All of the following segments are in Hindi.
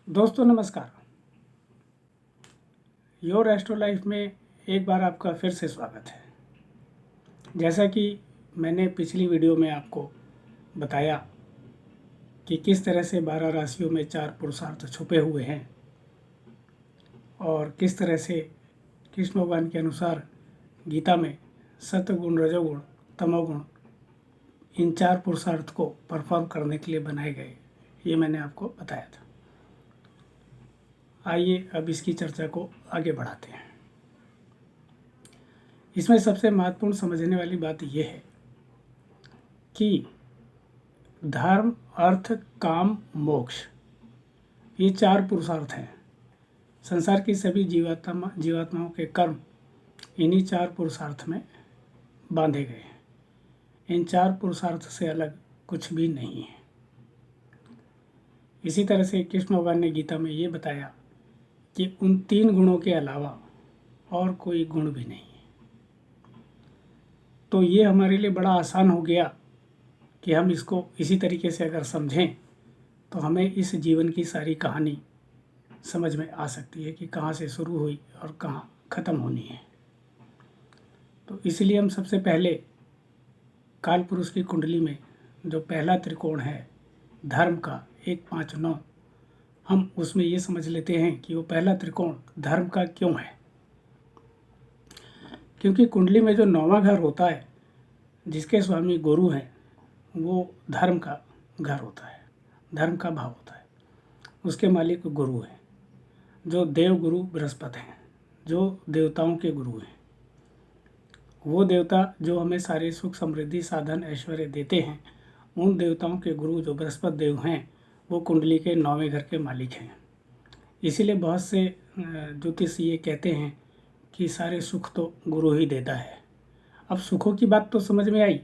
दोस्तों नमस्कार। योर एस्ट्रो लाइफ में एक बार आपका फिर से स्वागत है। जैसा कि मैंने पिछली वीडियो में आपको बताया कि किस तरह से 12 राशियों में 4 पुरुषार्थ छुपे हुए हैं और किस तरह से कृष्ण भगवान के अनुसार गीता में सत्वगुण, रजोगुण, तमोगुण इन 4 पुरुषार्थ को परफॉर्म करने के लिए बनाए गए, ये मैंने आपको बताया था। आइए अब इसकी चर्चा को आगे बढ़ाते हैं। इसमें सबसे महत्वपूर्ण समझने वाली बात यह है कि धर्म, अर्थ, काम, मोक्ष ये 4 पुरुषार्थ हैं। संसार की सभी जीवात्माओं के कर्म इन्हीं 4 पुरुषार्थ में बांधे गए हैं। इन 4 पुरुषार्थ से अलग कुछ भी नहीं है। इसी तरह से कृष्ण भगवान ने गीता में ये बताया कि उन 3 गुणों के अलावा और कोई गुण भी नहीं है। तो ये हमारे लिए बड़ा आसान हो गया कि हम इसको इसी तरीके से अगर समझें तो हमें इस जीवन की सारी कहानी समझ में आ सकती है कि कहाँ से शुरू हुई और कहाँ ख़त्म होनी है। तो इसलिए हम सबसे पहले काल पुरुष की कुंडली में जो पहला त्रिकोण है धर्म का 1, 5, 9, हम उसमें ये समझ लेते हैं कि वो पहला त्रिकोण धर्म का क्यों है। क्योंकि कुंडली में जो 9वां घर होता है, जिसके स्वामी गुरु हैं, वो धर्म का घर होता है, धर्म का भाव होता है। उसके मालिक गुरु हैं, जो देव गुरु बृहस्पति हैं, जो देवताओं के गुरु हैं। वो देवता जो हमें सारे सुख, समृद्धि, साधन, ऐश्वर्य देते हैं, उन देवताओं के गुरु जो बृहस्पति देव हैं, वो कुंडली के 9वें घर के मालिक हैं। इसीलिए बहुत से ज्योतिष ये कहते हैं कि सारे सुख तो गुरु ही देता है। अब सुखों की बात तो समझ में आई,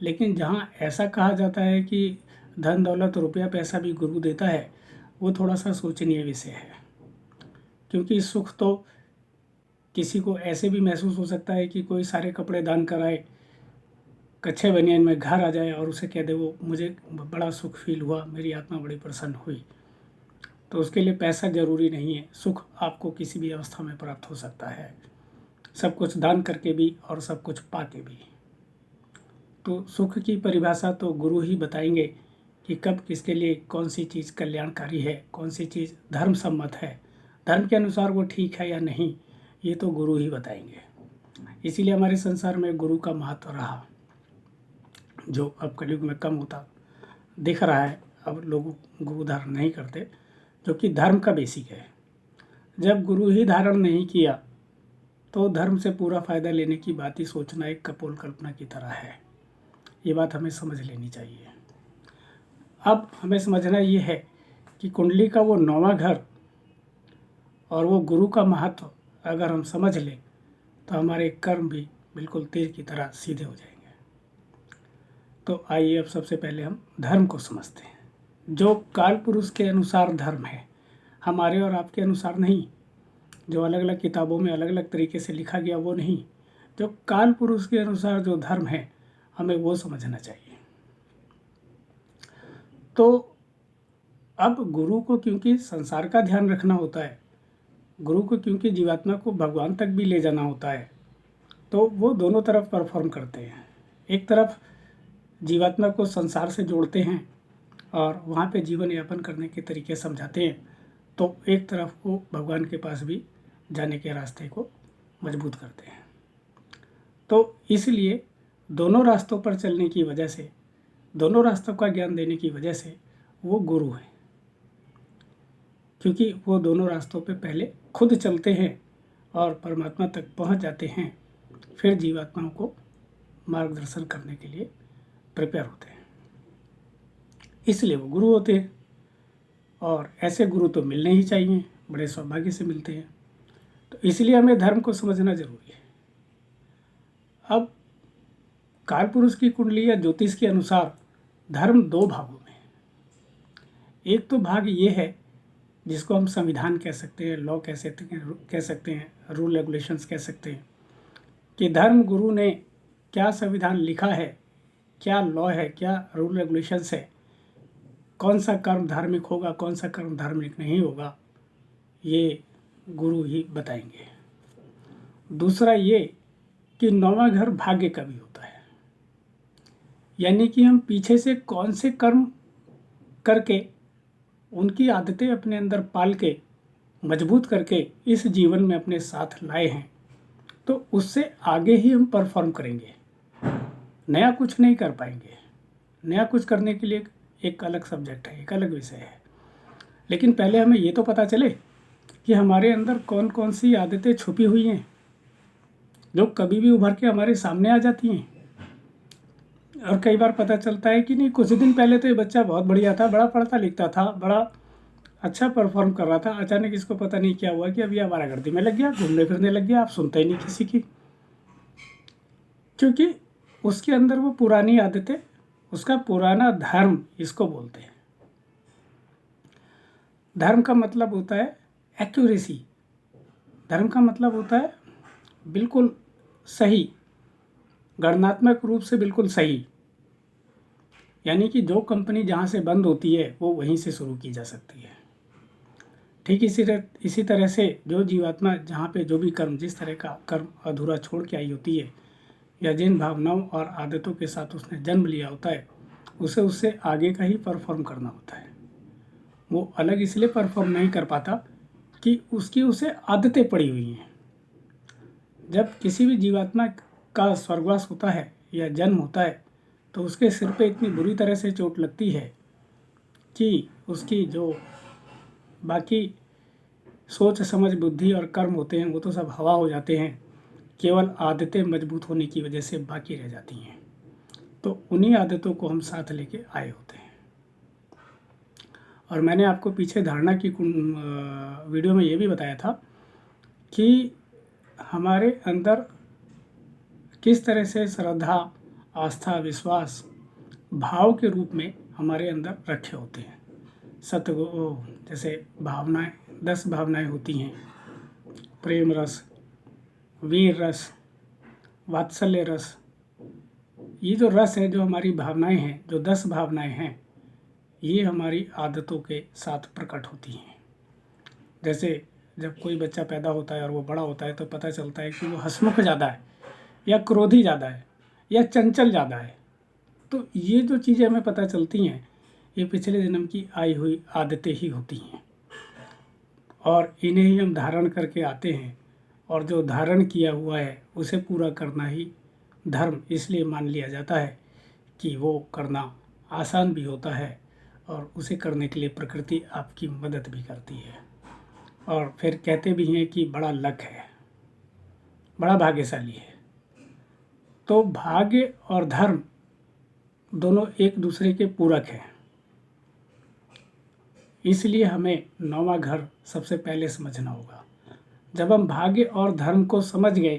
लेकिन जहाँ ऐसा कहा जाता है कि धन, दौलत, रुपया, पैसा भी गुरु देता है, वो थोड़ा सा सोचनीय विषय है। क्योंकि सुख तो किसी को ऐसे भी महसूस हो सकता है कि कोई सारे कपड़े दान कराए, कच्छे बनियान में घर आ जाए और उसे कह दे वो मुझे बड़ा सुख फील हुआ, मेरी आत्मा बड़ी प्रसन्न हुई। तो उसके लिए पैसा ज़रूरी नहीं है। सुख आपको किसी भी अवस्था में प्राप्त हो सकता है, सब कुछ दान करके भी और सब कुछ पा के भी। तो सुख की परिभाषा तो गुरु ही बताएंगे कि कब किसके लिए कौन सी चीज़ कल्याणकारी है, कौन सी चीज़ धर्म सम्मत है, धर्म के अनुसार वो ठीक है या नहीं, ये तो गुरु ही बताएंगे। इसीलिए हमारे संसार में गुरु का महत्व रहा, जो अब कलयुग में कम होता दिख रहा है। अब लोग गुरु धारण नहीं करते, जो कि धर्म का बेसिक है। जब गुरु ही धारण नहीं किया तो धर्म से पूरा फ़ायदा लेने की बात ही सोचना एक कपोल कल्पना की तरह है। ये बात हमें समझ लेनी चाहिए। अब हमें समझना ये है कि कुंडली का वो 9वां घर और वो गुरु का महत्व अगर हम समझ लें तो हमारे कर्म भी बिल्कुल तीर की तरह सीधे हो जाएंगे। तो आइए अब सबसे पहले हम धर्म को समझते हैं। जो काल पुरुष के अनुसार धर्म है, हमारे और आपके अनुसार नहीं। जो अलग अलग किताबों में अलग अलग तरीके से लिखा गया वो नहीं। जो काल पुरुष के अनुसार जो धर्म है, हमें वो समझना चाहिए। तो अब गुरु को क्योंकि संसार का ध्यान रखना होता है, गुरु को क्योंकि जीवात्मा को भगवान तक भी ले जाना होता है, तो वो दोनों तरफ परफॉर्म करते हैं। एक तरफ जीवात्मा को संसार से जोड़ते हैं और वहाँ पे जीवन यापन करने के तरीके समझाते हैं, तो एक तरफ वो भगवान के पास भी जाने के रास्ते को मजबूत करते हैं। तो इसलिए दोनों रास्तों पर चलने की वजह से, दोनों रास्तों का ज्ञान देने की वजह से वो गुरु हैं। क्योंकि वो दोनों रास्तों पे पहले खुद चलते हैं और परमात्मा तक पहुंच जाते हैं, फिर जीवात्माओं को मार्गदर्शन करने के लिए प्रिपेयर होते हैं। इसलिए वो गुरु होते हैं और ऐसे गुरु तो मिलने ही चाहिए, बड़े सौभाग्य से मिलते हैं। तो इसलिए हमें धर्म को समझना जरूरी है। अब काल पुरुष की कुंडली या ज्योतिष के अनुसार धर्म 2 भागों में है। एक तो भाग ये है जिसको हम संविधान कह सकते हैं, लॉ कह सकते हैं, रूल रेगुलेशंस कह सकते हैं, कि धर्म गुरु ने क्या संविधान लिखा है, क्या लॉ है, क्या रूल रेगुलेशंस है, कौन सा कर्म धार्मिक होगा, कौन सा कर्म धार्मिक नहीं होगा, ये गुरु ही बताएंगे। दूसरा ये कि नौवां घर भाग्य का भी होता है, यानी कि हम पीछे से कौन से कर्म करके उनकी आदतें अपने अंदर पाल के मजबूत करके इस जीवन में अपने साथ लाए हैं, तो उससे आगे ही हम परफॉर्म करेंगे, नया कुछ नहीं कर पाएंगे। नया कुछ करने के लिए एक अलग सब्जेक्ट है, एक अलग विषय है। लेकिन पहले हमें ये तो पता चले कि हमारे अंदर कौन कौन सी आदतें छुपी हुई हैं जो कभी भी उभर के हमारे सामने आ जाती हैं। और कई बार पता चलता है कि नहीं, कुछ दिन पहले तो ये बच्चा बहुत बढ़िया था, बड़ा पढ़ता लिखता था, बड़ा अच्छा परफॉर्म कर रहा था, अचानक इसको पता नहीं क्या हुआ कि अभी आवारागर्दी में लग गया, घूमने फिरने लग गया, आप सुनते ही नहीं किसी की, क्योंकि उसके अंदर वो पुरानी आदतें, उसका पुराना धर्म इसको बोलते हैं। धर्म का मतलब होता है एक्यूरेसी, धर्म का मतलब होता है बिल्कुल सही, गणनात्मक रूप से बिल्कुल सही, यानी कि जो कंपनी जहाँ से बंद होती है वो वहीं से शुरू की जा सकती है। ठीक इसी तरह से जो जीवात्मा जहाँ पे जो भी कर्म, जिस तरह का कर्म अधूरा छोड़ के आई होती है या जिन भावनाओं और आदतों के साथ उसने जन्म लिया होता है, उसे उससे आगे का ही परफॉर्म करना होता है। वो अलग इसलिए परफॉर्म नहीं कर पाता कि उसकी उसे आदतें पड़ी हुई हैं। जब किसी भी जीवात्मा का स्वर्गवास होता है या जन्म होता है तो उसके सिर पे इतनी बुरी तरह से चोट लगती है कि उसकी जो बाकी सोच समझ बुद्धि और कर्म होते हैं वो तो सब हवा हो जाते हैं, केवल आदतें मजबूत होने की वजह से बाकी रह जाती हैं। तो उन्हीं आदतों को हम साथ लेके आए होते हैं। और मैंने आपको पीछे धारणा की वीडियो में ये भी बताया था कि हमारे अंदर किस तरह से श्रद्धा, आस्था, विश्वास भाव के रूप में हमारे अंदर रखे होते हैं। जैसे भावनाएं, 10 भावनाएं होती हैं, प्रेम रस, वीर रस, वात्सल्य रस। ये जो रस है, जो हमारी भावनाएं हैं, जो 10 भावनाएं हैं, ये हमारी आदतों के साथ प्रकट होती हैं। जैसे जब कोई बच्चा पैदा होता है और वो बड़ा होता है तो पता चलता है कि वो हंसमुख ज़्यादा है या क्रोधी ज़्यादा है या चंचल ज़्यादा है। तो ये जो चीज़ें हमें पता चलती हैं, ये पिछले जन्म की आई हुई आदतें ही होती हैं और इन्हें ही हम धारण करके आते हैं। और जो धारण किया हुआ है उसे पूरा करना ही धर्म इसलिए मान लिया जाता है कि वो करना आसान भी होता है और उसे करने के लिए प्रकृति आपकी मदद भी करती है। और फिर कहते भी हैं कि बड़ा लक है, बड़ा भाग्यशाली है। तो भाग्य और धर्म दोनों एक दूसरे के पूरक हैं, इसलिए हमें 9वां घर सबसे पहले समझना होगा। जब हम भाग्य और धर्म को समझ गए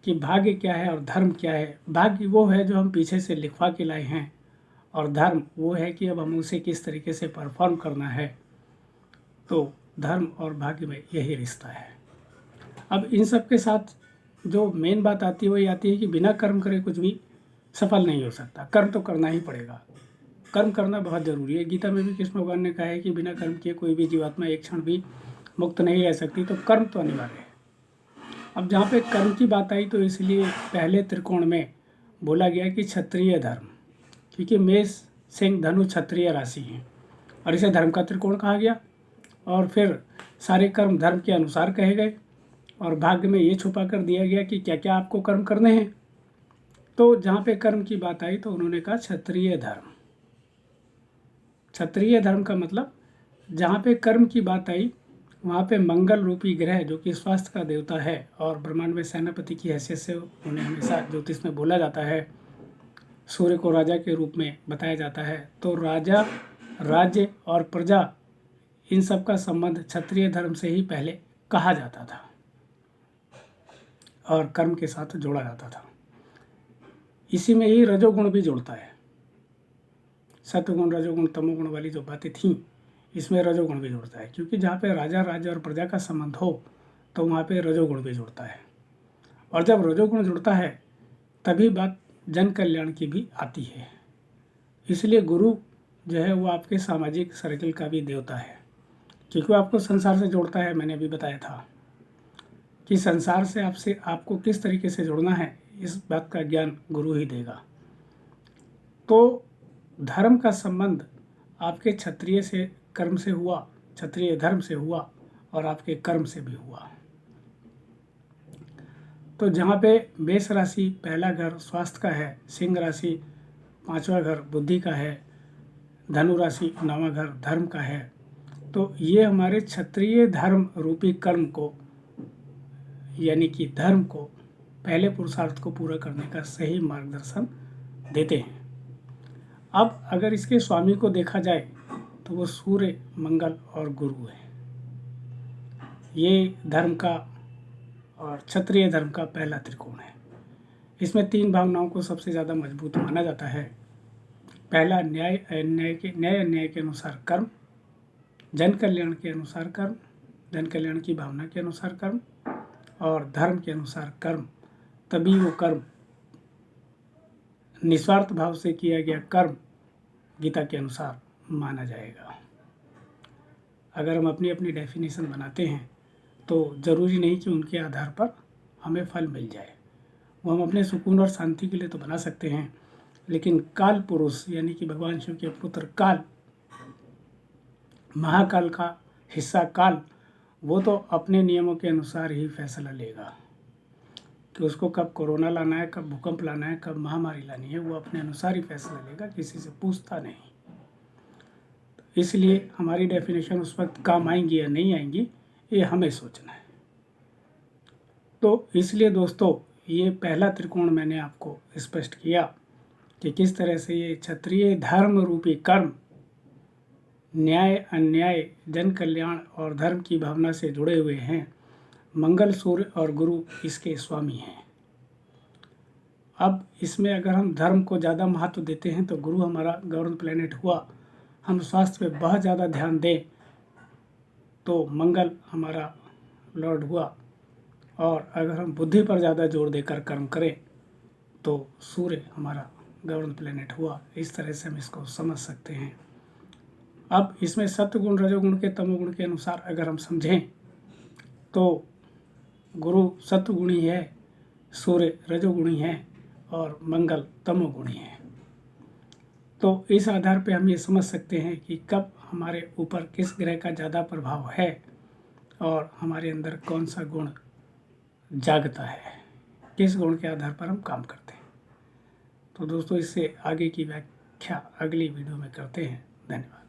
कि भाग्य क्या है और धर्म क्या है, भाग्य वो है जो हम पीछे से लिखवा के लाए हैं और धर्म वो है कि अब हम उसे किस तरीके से परफॉर्म करना है, तो धर्म और भाग्य में यही रिश्ता है। अब इन सब के साथ जो मेन बात आती है वही आती है कि बिना कर्म करे कुछ भी सफल नहीं हो सकता, कर्म तो करना ही पड़ेगा। कर्म करना बहुत ज़रूरी है। गीता में भी कृष्ण भगवान ने कहा है कि बिना कर्म किए कोई भी जीवात्मा एक क्षण भी मुक्त नहीं रह सकती, तो कर्म तो अनिवार्य है। अब जहाँ पे कर्म की बात आई तो इसलिए पहले त्रिकोण में बोला गया कि क्षत्रिय धर्म, क्योंकि मेष, सिंह, धनु क्षत्रिय राशि हैं और इसे धर्म का त्रिकोण कहा गया। और फिर सारे कर्म धर्म के अनुसार कहे गए और भाग्य में ये छुपा कर दिया गया कि क्या क्या आपको कर्म करने हैं। तो जहाँ पे कर्म की बात आई तो उन्होंने कहा क्षत्रिय धर्म। क्षत्रिय धर्म का मतलब जहाँ पे कर्म की बात आई वहाँ पे मंगल रूपी ग्रह, जो कि स्वास्थ्य का देवता है और ब्रह्मांड में सेनापति की हैसियत से उन्हें हमेशा ज्योतिष में बोला जाता है, सूर्य को राजा के रूप में बताया जाता है। तो राजा, राज्य और प्रजा, इन सब का संबंध क्षत्रिय धर्म से ही पहले कहा जाता था और कर्म के साथ जोड़ा जाता था। इसी में ही रजोगुण भी जुड़ता है। सत्वगुण, रजोगुण, तमोगुण वाली जो बातें थीं, इसमें रजोगुण भी जुड़ता है, क्योंकि जहाँ पे राजा, राज्य और प्रजा का संबंध हो तो वहाँ पे रजोगुण भी जुड़ता है। और जब रजोगुण जुड़ता है तभी बात जन कल्याण की भी आती है। इसलिए गुरु जो है वो आपके सामाजिक सर्कल का भी देवता है, क्योंकि वो आपको संसार से जोड़ता है। मैंने अभी बताया था कि संसार से आपको किस तरीके से जुड़ना है, इस बात का ज्ञान गुरु ही देगा। तो धर्म का संबंध आपके क्षत्रिय से कर्म से हुआ, क्षत्रिय धर्म से हुआ और आपके कर्म से भी हुआ। तो जहाँ पे मेष राशि पहला घर स्वास्थ्य का है, सिंह राशि पांचवा घर बुद्धि का है, धनु राशि नौवां घर धर्म का है, तो ये हमारे क्षत्रिय धर्म रूपी कर्म को, यानी कि धर्म को, पहले पुरुषार्थ को पूरा करने का सही मार्गदर्शन देते हैं। अब अगर इसके स्वामी को देखा जाए तो वो सूर्य, मंगल और गुरु है। ये धर्म का और क्षत्रिय धर्म का पहला त्रिकोण है। इसमें 3 भावनाओं को सबसे ज़्यादा मजबूत माना जाता है। पहला न्याय अन्याय के अनुसार कर्म, जन कल्याण के अनुसार कर्म, जन कल्याण की भावना के अनुसार कर्म और धर्म के अनुसार कर्म। तभी वो कर्म निस्वार्थ भाव से किया गया कर्म गीता के अनुसार माना जाएगा। अगर हम अपनी अपनी डेफिनेशन बनाते हैं तो ज़रूरी नहीं कि उनके आधार पर हमें फल मिल जाए। वो हम अपने सुकून और शांति के लिए तो बना सकते हैं, लेकिन काल पुरुष यानी कि भगवान शिव के पुत्र काल, महाकाल का हिस्सा काल, वो तो अपने नियमों के अनुसार ही फैसला लेगा कि उसको कब कोरोना लाना है, कब भूकंप लाना है, कब महामारी लानी है। वो अपने अनुसार ही फैसला लेगा, किसी से पूछता नहीं। तो इसलिए हमारी डेफिनेशन उस वक्त काम आएंगी या नहीं आएंगी, ये हमें सोचना है। तो इसलिए दोस्तों, ये पहला त्रिकोण मैंने आपको स्पष्ट किया कि किस तरह से ये क्षत्रिय धर्म रूपी कर्म न्याय अन्याय, जन कल्याण और धर्म की भावना से जुड़े हुए हैं। मंगल, सूर्य और गुरु इसके स्वामी हैं। अब इसमें अगर हम धर्म को ज़्यादा महत्व देते हैं तो गुरु हमारा गवर्न प्लेनेट हुआ। हम स्वास्थ्य पे बहुत ज़्यादा ध्यान दें तो मंगल हमारा लॉर्ड हुआ, और अगर हम बुद्धि पर ज़्यादा जोर देकर कर्म करें तो सूर्य हमारा गवर्न प्लेनेट हुआ। इस तरह से हम इसको समझ सकते हैं। अब इसमें सत्वगुण, रजोगुण के, तमोगुण के अनुसार अगर हम समझें तो गुरु सत्वगुणी है, सूर्य रजोगुणी है और मंगल तमोगुणी है। तो इस आधार पे हम ये समझ सकते हैं कि कब हमारे ऊपर किस ग्रह का ज़्यादा प्रभाव है और हमारे अंदर कौन सा गुण जागता है, किस गुण के आधार पर हम काम करते हैं। तो दोस्तों, इससे आगे की व्याख्या अगली वीडियो में करते हैं। धन्यवाद।